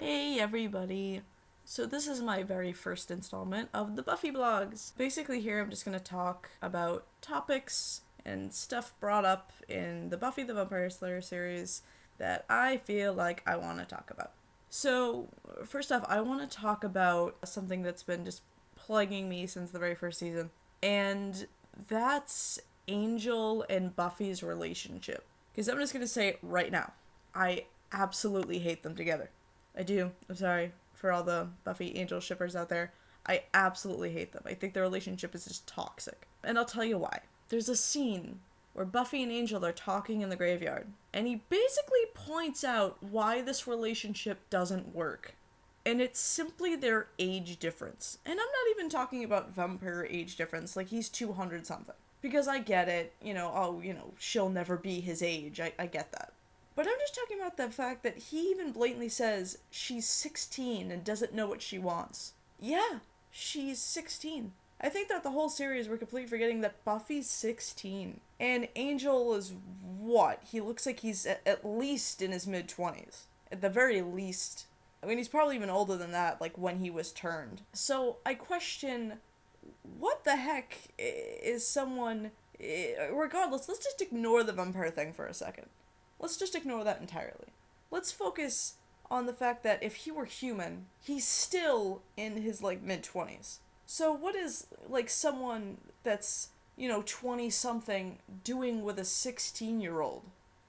Hey everybody! So this is my very first installment of the Buffy Blogs. Basically here I'm just going to talk about topics and stuff brought up in the Buffy the Vampire Slayer series that I feel like I want to talk about. So first off, I want to talk about something that's been just plaguing me since the very first season, and that's Angel and Buffy's relationship. Because I'm just going to say it right now. I absolutely hate them together. I do. I'm sorry for all the Buffy Angel shippers out there. I absolutely hate them. I think their relationship is just toxic. And I'll tell you why. There's a scene where Buffy and Angel are talking in the graveyard, and he basically points out why this relationship doesn't work. And it's simply their age difference. And I'm not even talking about vampire age difference, like he's 200 something. Because I get it, she'll never be his age. I get that. But I'm just talking about the fact that he even blatantly says she's 16 and doesn't know what she wants. Yeah, she's 16. I think that the whole series we're completely forgetting that Buffy's 16. And Angel is what? He looks like he's at least in his mid-20s. At the very least. I mean, he's probably even older than that, like when he was turned. So I question, what the heck is someone... Regardless, let's just ignore the vampire thing for a second. Let's just ignore that entirely. Let's focus on the fact that if he were human, he's still in his, mid-20s. So what is, someone that's, 20-something doing with a 16-year-old?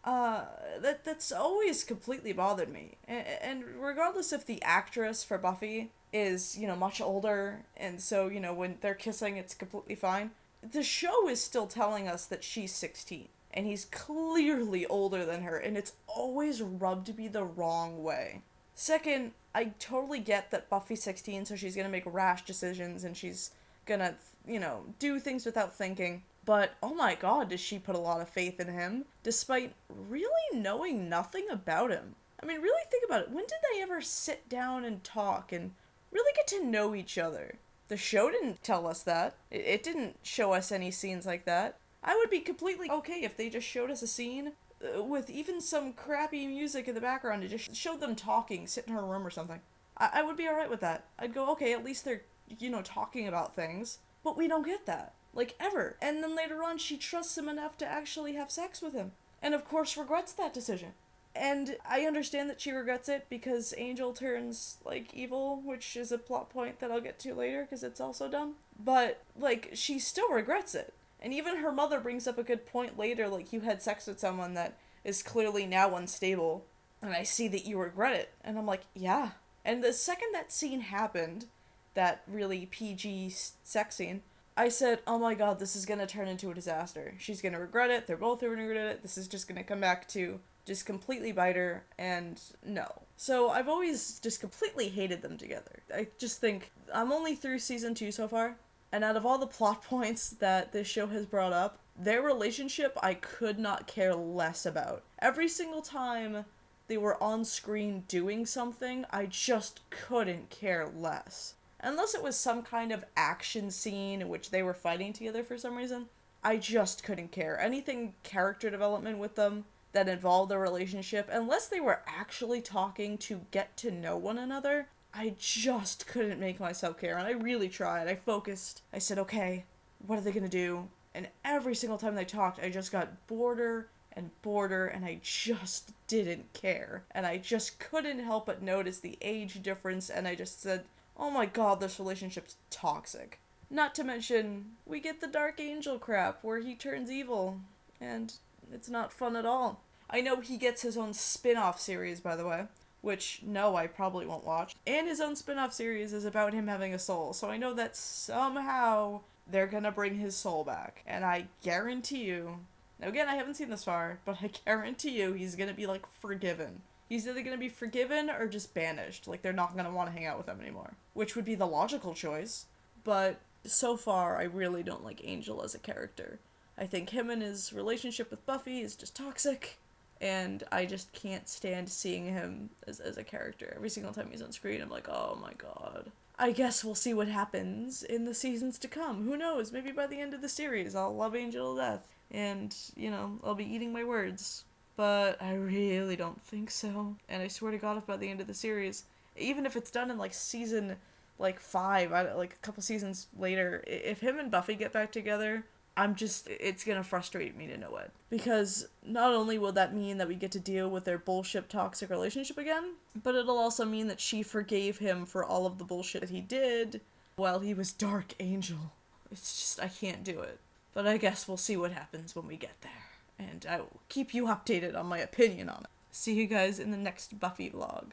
That's always completely bothered me. And regardless if the actress for Buffy is, much older, and so, when they're kissing, it's completely fine, the show is still telling us that she's 16. And he's clearly older than her, and it's always rubbed me the wrong way. Second, I totally get that Buffy's 16, so she's gonna make rash decisions, and she's gonna, do things without thinking. But, oh my god, does she put a lot of faith in him, despite really knowing nothing about him. I mean, really think about it. When did they ever sit down and talk, and really get to know each other? The show didn't tell us that. It didn't show us any scenes like that. I would be completely okay if they just showed us a scene with even some crappy music in the background to just show them talking, sit in her room or something. I would be alright with that. I'd go, okay, at least they're, talking about things. But we don't get that. Ever. And then later on, she trusts him enough to actually have sex with him. And of course regrets that decision. And I understand that she regrets it because Angel turns, evil, which is a plot point that I'll get to later because it's also dumb. But, she still regrets it. And even her mother brings up a good point later, you had sex with someone that is clearly now unstable, and I see that you regret it. And I'm like, yeah. And the second that scene happened, that really PG sex scene, I said, oh my god, this is gonna turn into a disaster. She's gonna regret it, they're both gonna regret it, this is just gonna come back to just completely bite her, and no. So I've always just completely hated them together. I just think, I'm only through season 2 so far, and out of all the plot points that this show has brought up, their relationship I could not care less about. Every single time they were on screen doing something, I just couldn't care less. Unless it was some kind of action scene in which they were fighting together for some reason, I just couldn't care. Anything character development with them that involved their relationship, unless they were actually talking to get to know one another, I just couldn't make myself care, and I really tried. I focused. I said, okay, what are they gonna do? And every single time they talked, I just got boreder and boreder, and I just didn't care. And I just couldn't help but notice the age difference, and I just said, oh my god, this relationship's toxic. Not to mention, we get the Dark Angel crap, where he turns evil, and it's not fun at all. I know he gets his own spin-off series, by the way. Which, no, I probably won't watch. And his own spin-off series is about him having a soul, so I know that somehow they're gonna bring his soul back. And I guarantee you, now again, I haven't seen this far, but I guarantee you he's gonna be, forgiven. He's either gonna be forgiven or just banished. They're not gonna want to hang out with him anymore. Which would be the logical choice. But so far, I really don't like Angel as a character. I think him and his relationship with Buffy is just toxic. And I just can't stand seeing him as a character. Every single time he's on screen, I'm like, oh my god. I guess we'll see what happens in the seasons to come. Who knows? Maybe by the end of the series, I'll love Angel to death. And, I'll be eating my words. But I really don't think so. And I swear to god if by the end of the series, even if it's done in, like, season, like, 5, like, a couple seasons later, if him and Buffy get back together, it's gonna frustrate me to no end. Because not only will that mean that we get to deal with their bullshit toxic relationship again, but it'll also mean that she forgave him for all of the bullshit that he did while he was Dark Angel. It's just, I can't do it. But I guess we'll see what happens when we get there. And I will keep you updated on my opinion on it. See you guys in the next Buffy vlog.